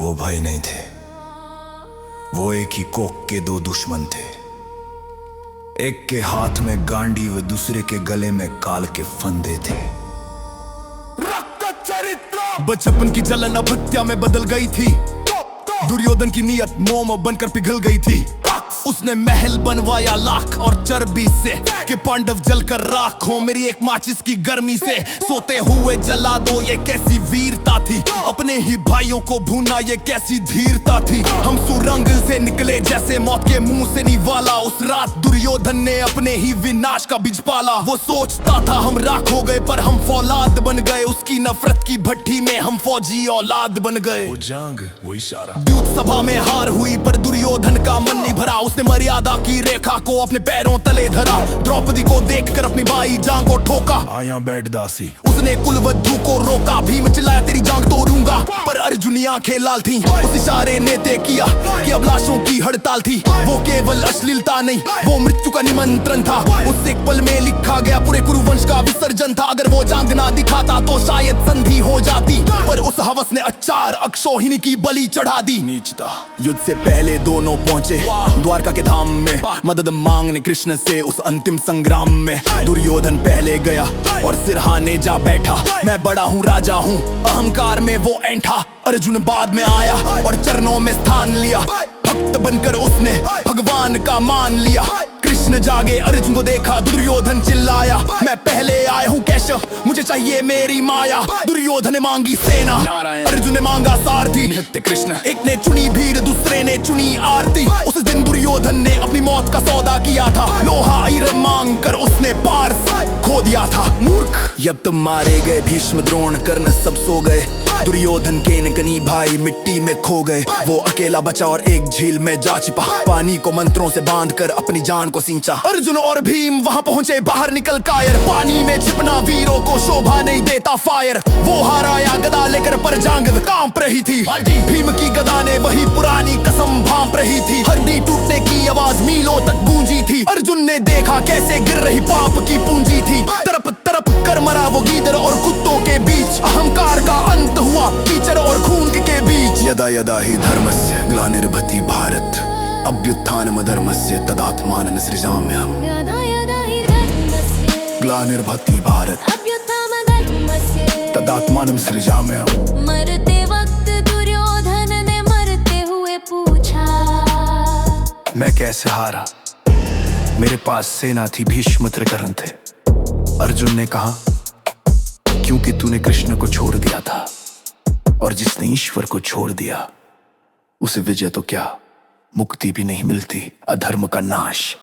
वो भाई नहीं थे, वो एक ही कोक के दो दुश्मन थे। एक के हाथ में गांडी व दूसरे के गले में काल के फंदे थे। बचपन की जलन अब हत्या में बदल गई थी। दुर्योधन की नीयत मोम बनकर पिघल गई थी। उसने महल बनवाया लाख और चर्बी से कि पांडव जलकर राख हो। मेरी एक माचिस की गर्मी से सोते हुए जला दो, ये कैसी वीरता थी। अपने ही भाइयों को भूना, ये कैसी धीरता थी। हम सुरंग से निकले जैसे मौत के मुंह से निवाला। उस रात दुर्योधन ने अपने ही विनाश का बीज पाला। वो सोचता था हम राख हो गए, पर हम फौलाद बन गए। उसकी नफरत की भट्टी में हम फौजी औलाद बन गए। वो जंग, वो इशारा। युद्ध सभा में हार हुई, पर दुर्योधन का मन नहीं भरा। उसने मर्यादा की रेखा को अपने पैरों तले धरा। द्रौपदी को देखकर अपनी बाई जांग को ठोका। आया बैठ दासी। उसने कुलवधु को रोका। भीम चिल्लाया तेरी जांग तोड़ूंगा, पर अर्जुनी आंखें लाल थी। उस इशारे ने तय किया कि अब लाशों की हड़ताल थी। वो केवल अश्लीलता नहीं, वो मृत्यु का निमंत्रण था। उस एक पल में लिखा गया पूरे कुरुवंश का विसर्जन था। अगर वो जांग ना दिखाता तो शायद संधि हो जाती, पर उस हवस ने अचार अक्षौहिणी की बलि चढ़ा दी। नीचता। युद्ध से पहले दोनों पहुंचे द्वारका के धाम में, मदद मांगने कृष्ण से उस अंतिम संग्राम में। दुर्योधन पहले गया और सिरहाने जा बैठा। मैं बड़ा हूँ, राजा हूँ, अहंकार में वो ऐंठा। अर्जुन बाद में आया और चरणों में स्थान लिया। भक्त बनकर उसने भगवान का मान लिया। कृष्ण जागे, अर्जुन को देखा, दुर्योधन चिल्लाया मैं पहले आया हूँ कैश, मुझे चाहिए मेरी माया। दुर्योधन ने मांगी सेना, अर्जुन ने मांगा सारथी। नित्य कृष्ण एक ने चुनी भीड़, दूसरे ने चुनी आरती। उस दिन दुर्योधन ने अपनी मौत का सौदा किया था। लोहा आयरन मांग कर उसने पार्स खो दिया था। मूर्ख, जब तुम मारे गए भीष्म द्रोण कर्ण सब सो गए। दुर्योधन के नकनी भाई मिट्टी में खो गए। वो अकेला बचा और एक झील में जा छिपा। पानी को मंत्रों से बांधकर अपनी जान को सींचा। अर्जुन और भीम वहां पहुंचे, बाहर निकल कायर। पानी में छिपना वीरों को शोभा नहीं देता फायर। वो हाराया गदा लेकर, पर जांग कांप रही थी। भीम की गदा ने वही पुरानी कसम भांप रही थी। हड्डी टूटने की आवाज मीलों तक गूंजी थी। अर्जुन ने देखा कैसे गिर रही पाप की पूंजी थी। तरप तरप कर मरा वो गीदड़ और कुत्तों के बीच। अहंकार का अंत हुआ कीचड़ और खून के बीच। यदा यदा हि धर्मस्य ग्लानिर्भवति भारत, अभ्युत्थानम् धर्मस्य तदात्मानं सृजाम्यहम्। ग्लानिर्भवति भारत, तदात्मानं सृजाम्यहम्। मरते वक्त दुर्योधन ने मरते हुए पूछा, मैं कैसे हारा? मेरे पास सेना थी, भीष्म त्रिकर्ण थे। अर्जुन ने कहा क्योंकि तूने कृष्ण को छोड़ दिया था, और जिसने ईश्वर को छोड़ दिया उसे विजय तो क्या, मुक्ति भी नहीं मिलती, अधर्म का नाश।